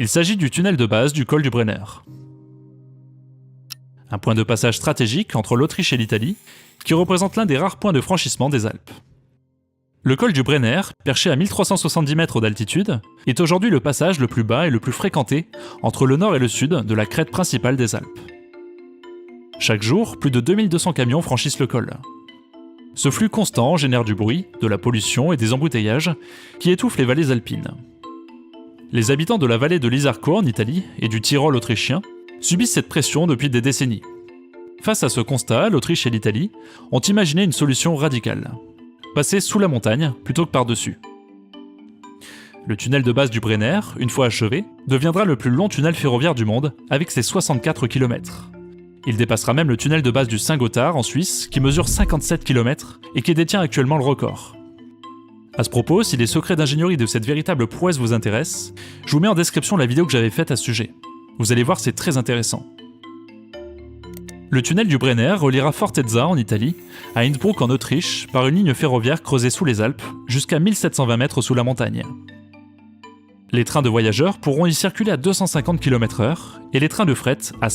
Il s'agit du tunnel de base du col du Brenner. Un point de passage stratégique entre l'Autriche et l'Italie, qui représente l'un des rares points de franchissement des Alpes. Le col du Brenner, perché à 1370 mètres d'altitude, est aujourd'hui le passage le plus bas et le plus fréquenté entre le nord et le sud de la crête principale des Alpes. Chaque jour, plus de 2200 camions franchissent le col. Ce flux constant génère du bruit, de la pollution et des embouteillages qui étouffent les vallées alpines. Les habitants de la vallée de l'Isarco en Italie et du Tyrol autrichien subissent cette pression depuis des décennies. Face à ce constat, l'Autriche et l'Italie ont imaginé une solution radicale. Passer sous la montagne plutôt que par-dessus. Le tunnel de base du Brenner, une fois achevé, deviendra le plus long tunnel ferroviaire du monde avec ses 64 km. Il dépassera même le tunnel de base du Saint-Gothard en Suisse qui mesure 57 km et qui détient actuellement le record. À ce propos, si les secrets d'ingénierie de cette véritable prouesse vous intéressent, je vous mets en description la vidéo que j'avais faite à ce sujet. Vous allez voir, c'est très intéressant. Le tunnel du Brenner reliera Fortezza en Italie à Innsbruck en Autriche par une ligne ferroviaire creusée sous les Alpes jusqu'à 1720 mètres sous la montagne. Les trains de voyageurs pourront y circuler à 250 km/h et les trains de fret à